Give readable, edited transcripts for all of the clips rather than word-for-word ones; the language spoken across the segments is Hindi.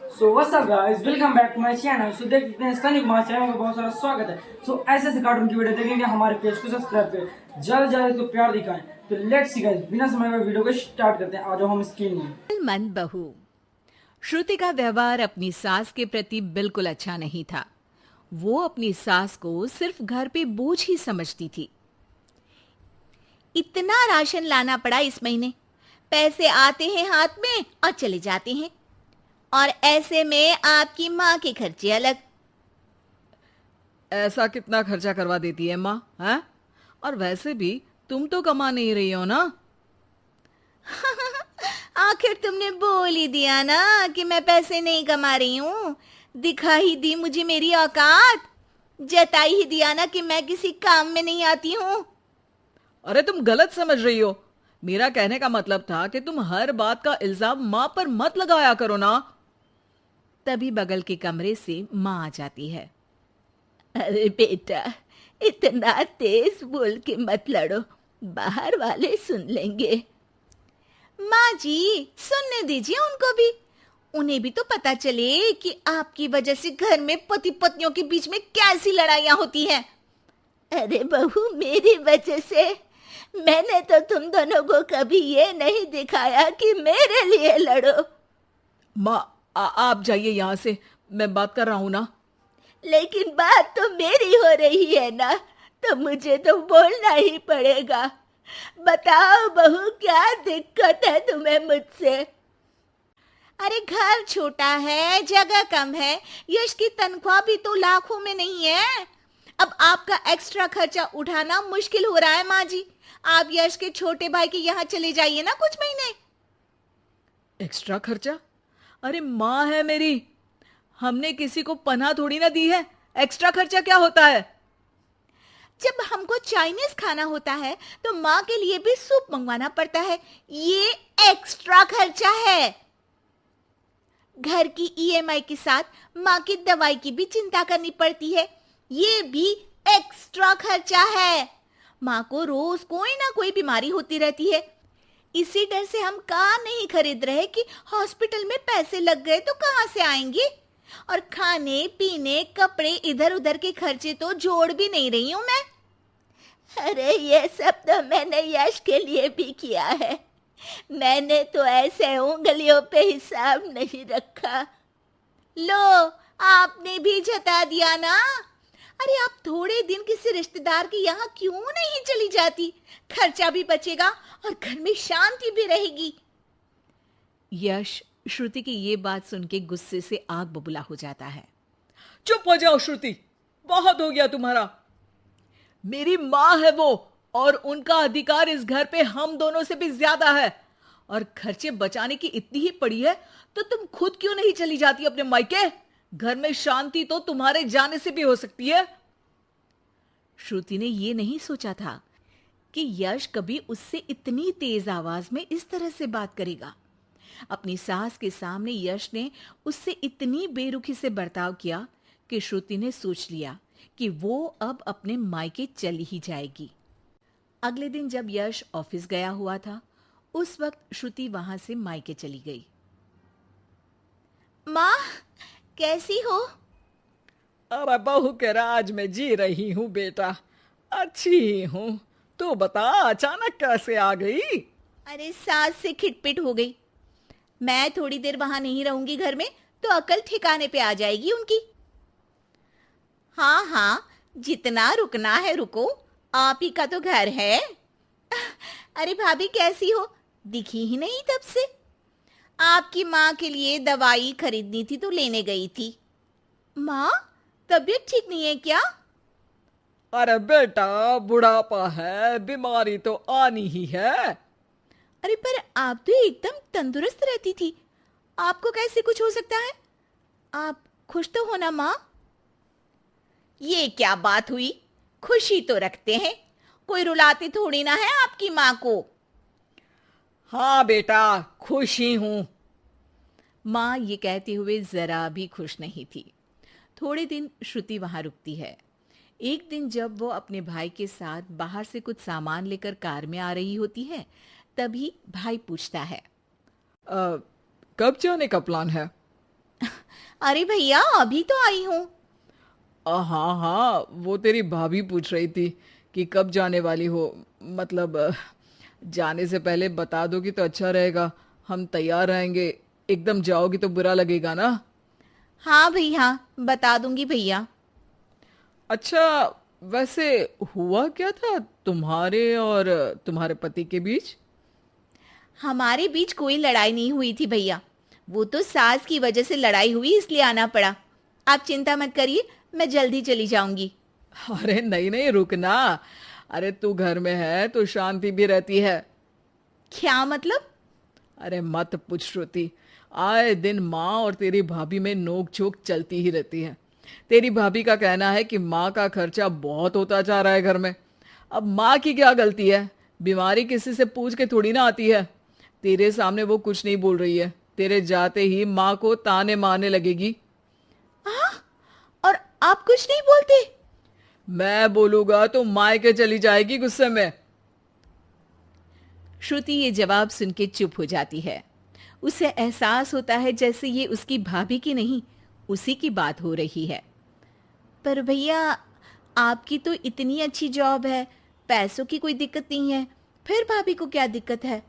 So what's up guys, welcome back to my channel. So देखते हैं सनी कुमार चैनल में बहुत सारा स्वागत है। सो ऐसे ऐसे कार्टून की वीडियो देखेंगे हमारे पेज को सब्सक्राइब करें, ज्यादा से ज्यादा इसको प्यार दिखाएं। तो लेट्स सी गाइस, बिना समय का वीडियो को स्टार्ट करते हैं। आ जाओ हम स्क्रीन में। मन बहू। श्रुति का व्यवहार अपनी सास के प्रति बिल्कुल अच्छा नहीं था। वो अपनी सास को सिर्फ घर पे बोझ ही समझती थी। इतना राशन लाना पड़ा इस महीने। पैसे आते हैं हाथ में और चले जाते हैं, और ऐसे में आपकी माँ के खर्चे अलग। ऐसा कितना खर्चा करवा देती है माँ, हैं? और वैसे भी तुम तो कमा नहीं रही हो ना। आखिर तुमने बोल ही दिया ना कि मैं पैसे नहीं कमा रही हूँ। दिखा ही दी मुझे मेरी औकात। जताई ही दिया ना कि मैं किसी काम में नहीं आती हूँ। अरे तुम गलत समझ रही हो। मेरा कहने का मतलब था कि तुम हर बात का इल्जाम माँ पर मत लगाया करो ना। तभी बगल के कमरे से माँ आ जाती है। अरे बेटा, इतना तेज बोल के मत लड़ो, बाहर वाले सुन लेंगे। माँ जी, सुनने दीजिए उनको भी। उन्हें भी तो पता चले कि आपकी वजह से घर में पति पत्नियों के बीच में कैसी लड़ाइयाँ होती हैं। अरे बहू, मेरी वजह से? मैंने तो तुम दोनों को कभी ये नहीं दिखाया कि मेरे लिए लड़ो। माँ आप जाइए यहाँ से, मैं बात कर रहा हूँ ना। लेकिन बात तो मेरी हो रही है ना, तो मुझे तो बोलना ही पड़ेगा। बताओ बहू, क्या दिक्कत है तुम्हें मुझसे? अरे घर छोटा है, जगह कम है, यश की तनख्वाह भी तो लाखों में नहीं है। अब आपका एक्स्ट्रा खर्चा उठाना मुश्किल हो रहा है माँ जी। आप यश के छोटे भाई के यहाँ चले जाइए ना कुछ महीने। एक्स्ट्रा खर्चा? अरे माँ है मेरी, हमने किसी को पनाह थोड़ी ना दी है। एक्स्ट्रा खर्चा क्या होता है? जब हमको चाइनीज खाना होता है तो माँ के लिए भी सूप मंगवाना पड़ता है। ये एक्स्ट्रा खर्चा है। घर की ईएमआई के साथ माँ की दवाई की भी चिंता करनी पड़ती है। ये भी एक्स्ट्रा खर्चा है। माँ को रोज कोई ना कोई बीमारी होती रहती है। इसी डर से हम कार नहीं खरीद रहे कि हॉस्पिटल में पैसे लग गए तो कहाँ से आएंगे। और खाने पीने कपड़े इधर उधर के खर्चे तो जोड़ भी नहीं रही हूँ मैं। अरे ये सब तो मैंने यश के लिए भी किया है। मैंने तो ऐसे उंगलियों पे हिसाब नहीं रखा। लो, आपने भी जता दिया ना। अरे आप थोड़े दिन किसी रिश्तेदार के यहाँ क्यों नहीं चली जाती? खर्चा भी बचेगा और घर में शांति भी रहेगी। यश श्रुति की ये बात सुन के गुस्से से आग बबूला हो जाता है। चुप हो जाओ श्रुति, बहुत हो गया तुम्हारा। मेरी माँ है वो, और उनका अधिकार इस घर पे हम दोनों से भी ज्यादा है। और खर्चे बचाने की इतनी ही पड़ी है तो तुम खुद क्यों नहीं चली जाती अपने मायके? घर में शांति तो तुम्हारे जाने से भी हो सकती है। श्रुति ने ये नहीं सोचा था कि यश कभी उससे इतनी तेज आवाज में इस तरह से बात करेगा। अपनी सास के सामने यश ने उससे इतनी बेरुखी से बर्ताव किया कि श्रुति ने सोच लिया कि वो अब अपने मायके चली ही जाएगी। अगले दिन जब यश ऑफिस गया हुआ था, उस वक्त श्रुति वहां से मायके चली गई। माँ, कैसी हो? अरे बहू के राज में जी रही हूँ बेटा, अच्छी ही हूँ। तू बता, अचानक कैसे आ गई? अरे सास से खिटपिट हो गई। मैं थोड़ी देर वहां नहीं रहूंगी घर में तो अकल ठिकाने पे आ जाएगी उनकी। हाँ हाँ, जितना रुकना है रुको, आप ही का तो घर है। अरे भाभी कैसी हो? दिखी ही नहीं तब से। आपकी माँ के लिए दवाई खरीदनी थी तो लेने गई थी। माँ, तबीयत ठीक नहीं है क्या? अरे बेटा, बुढ़ापा है, बीमारी तो आनी ही है। अरे पर आप तो एकदम तंदुरुस्त रहती थी, आपको कैसे कुछ हो सकता है? आप खुश तो हो ना माँ? ये क्या बात हुई? खुशी तो रखते हैं, कोई रुलाते थोड़ी ना है आपकी माँ को। हाँ बेटा, खुश ही हूं। माँ ये कहते हुए जरा भी खुश नहीं थी। थोड़े दिन श्रुति वहां रुकती है। एक दिन जब वो अपने भाई के साथ बाहर से कुछ सामान लेकर कार में आ रही होती है, तभी भाई पूछता है, कब जाने का प्लान है? अरे भैया अभी तो आई हूँ। हाँ हाँ, वो तेरी भाभी पूछ रही थी कि कब जाने वाली हो। मतलब जाने से पहले बता दोगी तो अच्छा रहेगा, हम तैयार रहेंगे। एकदम जाओगी तो बुरा लगेगा ना। हाँ भैया बता दूंगी भैया। अच्छा, वैसे हुआ क्या था तुम्हारे और तुम्हारे पति के बीच? हमारे बीच कोई लड़ाई नहीं हुई थी भैया, वो तो सास की वजह से लड़ाई हुई इसलिए आना पड़ा। आप चिंता मत करिए, मैं जल्दी चली जाऊंगी। अरे नहीं नहीं, रुकना। अरे तू घर में है तो शांति भी रहती है। क्या मतलब? अरे मत पूछ श्रुति, आए दिन माँ और तेरी भाभी में नोक झोंक चलती ही रहती है। तेरी भाभी का कहना है कि माँ का खर्चा बहुत होता जा रहा है घर में। अब माँ की क्या गलती है? बीमारी किसी से पूछ के थोड़ी ना आती है। तेरे सामने वो कुछ नहीं बोल रही है, तेरे जाते ही माँ को ताने मारने लगेगी। और आप कुछ नहीं बोलते? मैं बोलूंगा तो मायके चली जाएगी गुस्से में। श्रुति ये जवाब सुन के चुप हो जाती है। उसे एहसास होता है जैसे ये उसकी भाभी की नहीं, उसी की बात हो रही है। पर भैया आपकी तो इतनी अच्छी जॉब है, पैसों की कोई दिक्कत नहीं है, फिर भाभी को क्या दिक्कत है?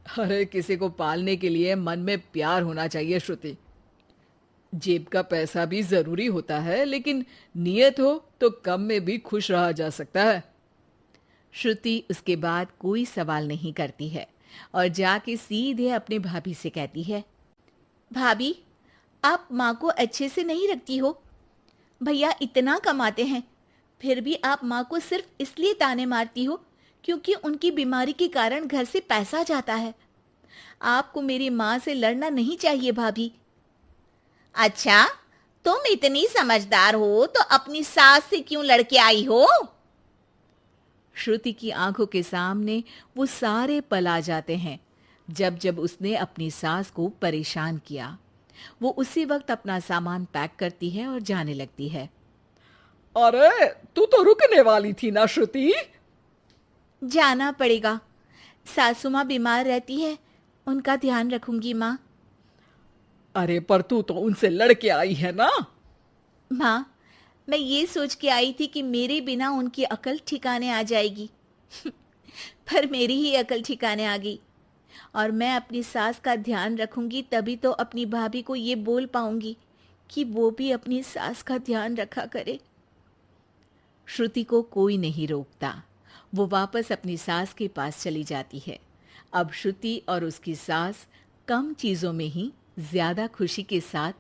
अरे किसी को पालने के लिए मन में प्यार होना चाहिए श्रुति। जेब का पैसा भी जरूरी होता है, लेकिन नियत हो तो कम में भी खुश रहा जा सकता है। श्रुति उसके बाद कोई सवाल नहीं करती है और जाके सीधे अपने भाभी से कहती है, भाभी आप माँ को अच्छे से नहीं रखती हो। भैया इतना कमाते हैं, फिर भी आप माँ को सिर्फ इसलिए ताने मारती हो क्योंकि उनकी बीमारी के कारण घर से पैसा जाता है। आपको मेरी माँ से लड़ना नहीं चाहिए भाभी। अच्छा, तुम इतनी समझदार हो तो अपनी सास से क्यों लड़के आई हो? श्रुति की आंखों के सामने वो सारे पल आ जाते हैं जब जब उसने अपनी सास को परेशान किया। वो उसी वक्त अपना सामान पैक करती है और जाने लगती है। अरे तू तो रुकने वाली थी ना श्रुति। जाना पड़ेगा, सासू माँ बीमार रहती है, उनका ध्यान रखूंगी माँ। अरे पर तू तो उनसे लड़के आई है ना। माँ मैं ये सोच के आई थी कि मेरे बिना उनकी अकल ठिकाने आ जाएगी पर मेरी ही अकल ठिकाने आ गई और मैं अपनी सास का ध्यान रखूंगी तभी तो अपनी भाभी को ये बोल पाऊंगी कि वो भी अपनी सास का ध्यान रखा करे। श्रुति को कोई नहीं रोकता, वो वापस अपनी सास के पास चली जाती है। अब श्रुति और उसकी सास कम चीजों में ही ज्यादा खुशी के साथ